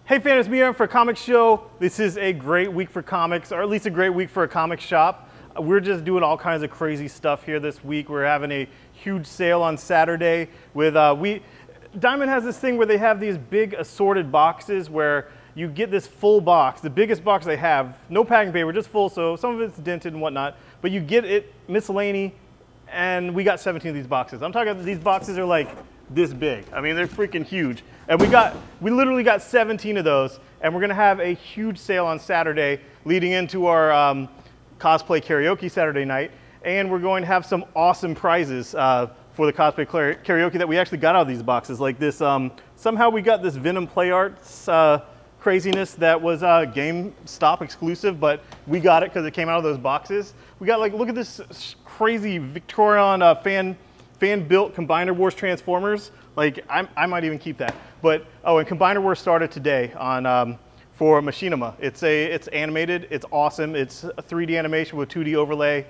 Hey fans, it's me Aaron for a comic show. This is a great week for comics, or at least a great week for a comic shop. We're just doing all kinds of crazy stuff here this week. We're having a huge sale on Saturday with Diamond has this thing where they have these big assorted boxes where you get this full box, the biggest box they have, no packing paper, just full, so some of it's dented and whatnot, but you get it miscellany, and we got 17 of these boxes. I'm talking about these boxes are like this big. I mean, they're freaking huge. And we literally got 17 of those, and we're gonna have a huge sale on Saturday leading into our cosplay karaoke Saturday night, and we're going to have some awesome prizes for the cosplay karaoke that we actually got out of these boxes. Like this, somehow we got this Venom Play Arts craziness that was GameStop exclusive, but we got it because it came out of those boxes. We got like, look at this crazy Victorian fan-built Combiner Wars Transformers. Like, I might even keep that. But, oh, and Combiner Wars started today on, for Machinima. It's animated, it's awesome. It's a 3D animation with 2D overlay.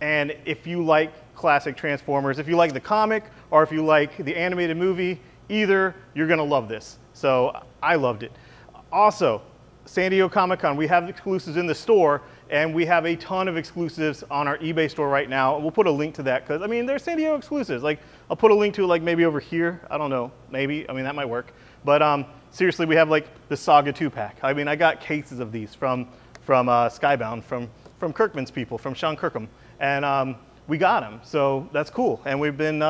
And if you like classic Transformers, if you like the comic, or if you like the animated movie, either, you're gonna love this. So, I loved it. Also, San Diego Comic-Con, we have exclusives in the store, and we have a ton of exclusives on our eBay store right now. And we'll put a link to that, because, I mean, they're San Diego exclusives. Like, I'll put a link to it, like, maybe over here. I don't know, maybe. I mean, that might work. But seriously, we have, like, the Saga 2-pack. I mean, I got cases of these from Skybound, from Kirkman's people, from Sean Kirkham. And we got them, so that's cool. And we've been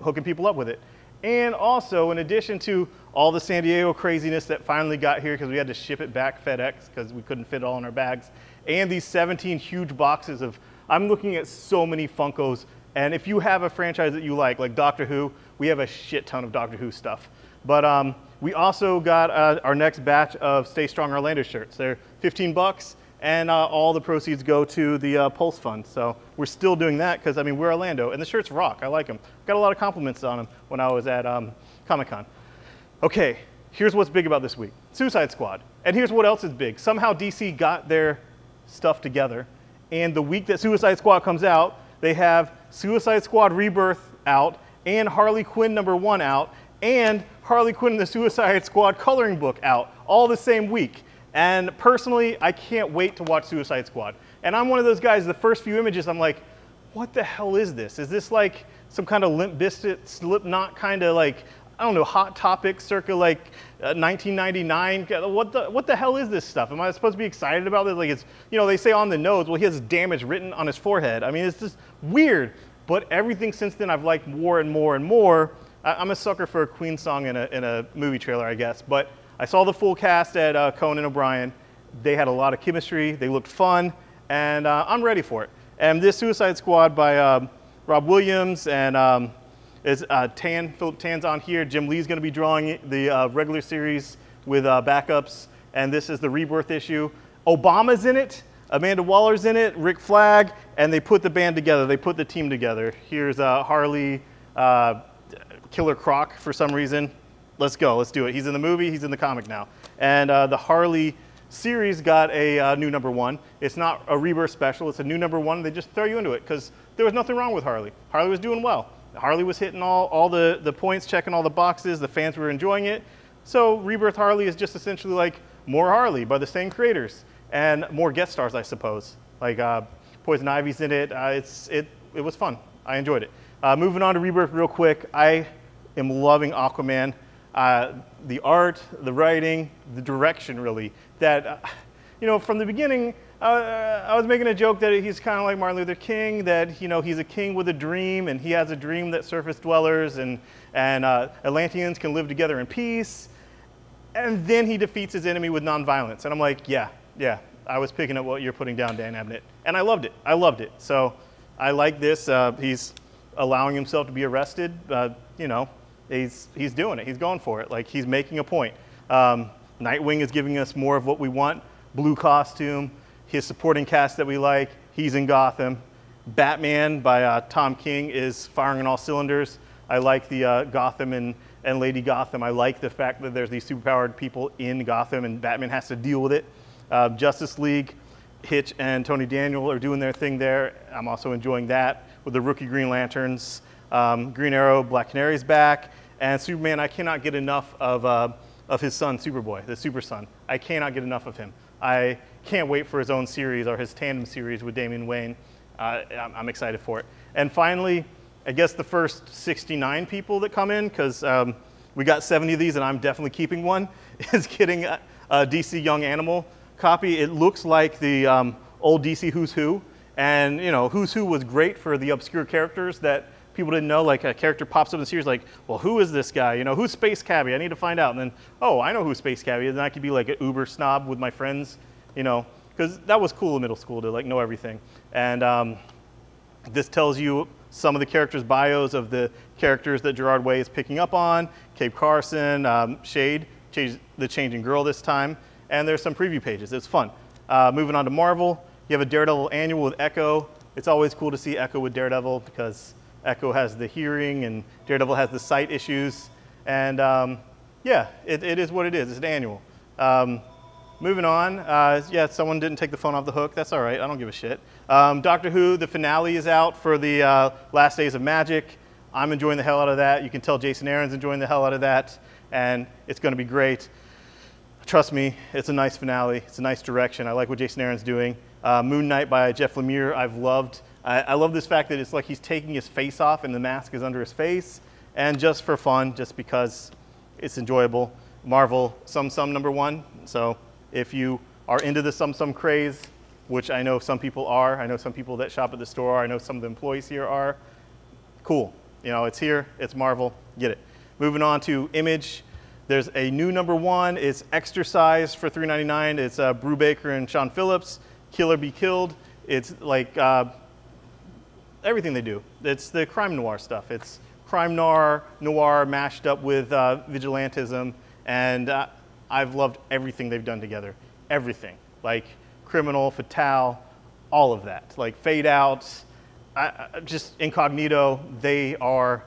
hooking people up with it. And also, in addition to all the San Diego craziness that finally got here because we had to ship it back FedEx because we couldn't fit it all in our bags, and these 17 huge boxes of, I'm looking at so many Funkos, and if you have a franchise that you like Doctor Who, we have a shit ton of Doctor Who stuff. But we also got our next batch of Stay Strong Orlando shirts. They're 15 bucks, and all the proceeds go to the Pulse Fund. So we're still doing that because, I mean, we're Orlando, and the shirts rock. I like them. Got a lot of compliments on them when I was at Comic-Con. Okay, here's what's big about this week. Suicide Squad. And here's what else is big. Somehow DC got their stuff together, and the week that Suicide Squad comes out, they have Suicide Squad Rebirth out, and Harley Quinn #1 out, and Harley Quinn and the Suicide Squad coloring book out, all the same week. And personally, I can't wait to watch Suicide Squad. And I'm one of those guys, the first few images, I'm like, what the hell is this? Is this like some kind of Limp Bizkit, Slipknot kind of like, I don't know, Hot Topic circa like 1999? What the hell is this stuff? Am I supposed to be excited about this? Like, it's, you know, they say on the nose, well, he has damage written on his forehead. I mean, it's just weird. But everything since then I've liked more and more and more. I'm a sucker for a Queen song in a movie trailer, I guess. But I saw the full cast at Conan O'Brien. They had a lot of chemistry. They looked fun. And I'm ready for it. And this Suicide Squad by Rob Williams and Philip Tan's on here. Jim Lee's going to be drawing the regular series with backups. And this is the Rebirth issue. Obama's in it. Amanda Waller's in it. Rick Flag. And they put the band together. They put the team together. Here's Harley, Killer Croc for some reason. Let's go. Let's do it. He's in the movie. He's in the comic now. And the Harley series got a new #1. It's not a Rebirth special. It's a new #1. They just throw you into it because there was nothing wrong with Harley. Harley was doing well. Harley was hitting all the points, checking all the boxes. The fans were enjoying it. So Rebirth Harley is just essentially like more Harley by the same creators and more guest stars, I suppose. Like Poison Ivy's in it. It was fun. I enjoyed it. Moving on to Rebirth real quick. I am loving Aquaman. The art, the writing, the direction, really. That, you know, from the beginning, I was making a joke that he's kind of like Martin Luther King, that, you know, he's a king with a dream, and he has a dream that surface dwellers and Atlanteans can live together in peace. And then he defeats his enemy with nonviolence. And I'm like, yeah, I was picking up what you're putting down, Dan Abnett. And I loved it. I loved it. So I like this. He's allowing himself to be arrested. You know, he's doing it. He's going for it. Like, he's making a point. Nightwing is giving us more of what we want. Blue costume, his supporting cast that we like. He's in Gotham. Batman by Tom King is firing on all cylinders. I like the Gotham and Lady Gotham. I like the fact that there's these superpowered people in Gotham and Batman has to deal with it. Justice League, Hitch and Tony Daniel are doing their thing there. I'm also enjoying that with the rookie Green Lanterns. Green Arrow, Black Canary's back. And Superman, I cannot get enough of of his son, Superboy, the Super Son. I cannot get enough of him. I can't wait for his own series or his tandem series with Damian Wayne. I'm excited for it. And finally, I guess the first 69 people that come in, because we got 70 of these and I'm definitely keeping one, is getting a DC Young Animal copy. It looks like the old DC Who's Who. And you know, Who's Who was great for the obscure characters that people didn't know. Like a character pops up in the series like, well, who is this guy? You know, who's Space Cabbie? I need to find out. And then, oh, I know who Space Cabbie is. And I could be like an uber snob with my friends, you know, because that was cool in middle school to like know everything. And this tells you some of the characters' bios of the characters that Gerard Way is picking up on. Cape Carson, Shade, the Changing Girl this time. And there's some preview pages. It's fun. Moving on to Marvel. You have a Daredevil annual with Echo. It's always cool to see Echo with Daredevil because Echo has the hearing and Daredevil has the sight issues. And yeah, it is what it is. It's an annual. Moving on, yeah, someone didn't take the phone off the hook. That's all right. I don't give a shit. Doctor Who, the finale is out for the Last Days of Magic. I'm enjoying the hell out of that. You can tell Jason Aaron's enjoying the hell out of that. And it's going to be great. Trust me, it's a nice finale. It's a nice direction. I like what Jason Aaron's doing. Moon Knight by Jeff Lemire, I've loved. I love this fact that it's like he's taking his face off and the mask is under his face. And just for fun, just because it's enjoyable. Marvel, Sum #1. So if you are into the Sum craze, which I know some people are, I know some people that shop at the store are, I know some of the employees here are, cool. You know, it's here, it's Marvel, get it. Moving on to Image. There's a new #1. It's Exercise for $3.99. It's Brubaker and Sean Phillips. Kill or Be Killed. It's like everything they do. It's the crime noir stuff. It's crime noir mashed up with vigilantism. And I've loved everything they've done together. Everything. Like Criminal, Fatale, all of that. Like Fade Out, just Incognito. They are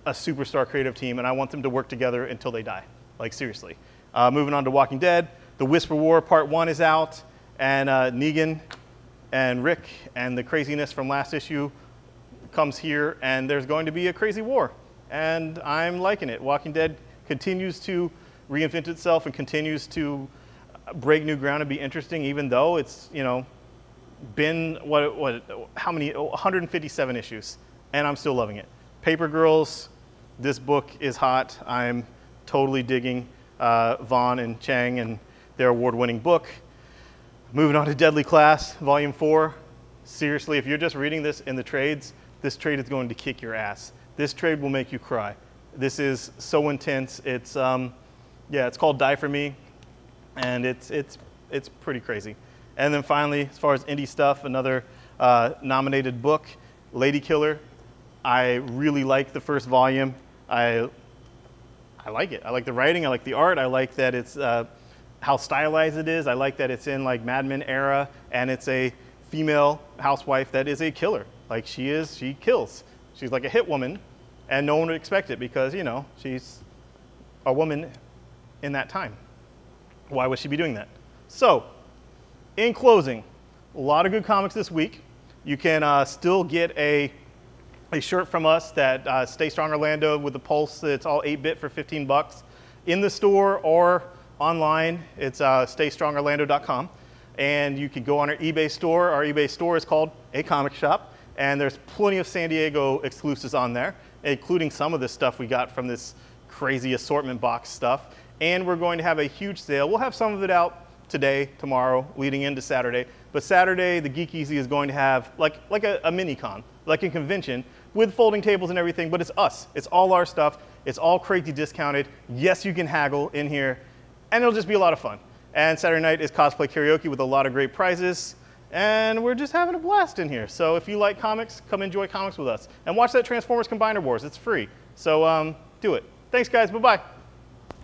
a superstar creative team, and I want them to work together until they die. Like, seriously. Moving on to Walking Dead. The Whisper War Part 1 is out, and Negan and Rick and the craziness from last issue comes here, and there's going to be a crazy war. And I'm liking it. Walking Dead continues to reinvent itself and continues to break new ground and be interesting, even though it's, you know, been, how many, 157 issues, and I'm still loving it. Paper Girls, this book is hot. I'm totally digging Vaughn and Chang and their award-winning book. Moving on to Deadly Class, Volume 4. Seriously, if you're just reading this in the trades, this trade is going to kick your ass. This trade will make you cry. This is so intense. It's, yeah, it's called Die For Me, and it's pretty crazy. And then finally, as far as indie stuff, another nominated book, Lady Killer. I really like the first volume. I like it. I like the writing. I like the art. I like that it's how stylized it is. I like that it's in like Mad Men era, and it's a female housewife that is a killer. Like she kills. She's like a hit woman, and no one would expect it because, you know, she's a woman in that time. Why would she be doing that? So, in closing, a lot of good comics this week. You can still get a shirt from us that Stay Strong Orlando with the Pulse. It's all 8-bit for 15 bucks in the store or online. It's staystrongorlando.com. And you can go on our eBay store. Our eBay store is called A Comic Shop. And there's plenty of San Diego exclusives on there, including some of the stuff we got from this crazy assortment box stuff. And we're going to have a huge sale. We'll have some of it out today, tomorrow, leading into Saturday. But Saturday, the Geek Easy is going to have like a mini-con, like a convention with folding tables and everything, but it's us. It's all our stuff. It's all crazy discounted. Yes, you can haggle in here, and it'll just be a lot of fun. And Saturday night is cosplay karaoke with a lot of great prizes, and we're just having a blast in here. So if you like comics, come enjoy comics with us. And watch that Transformers Combiner Wars. It's free. So do it. Thanks, guys. Bye-bye.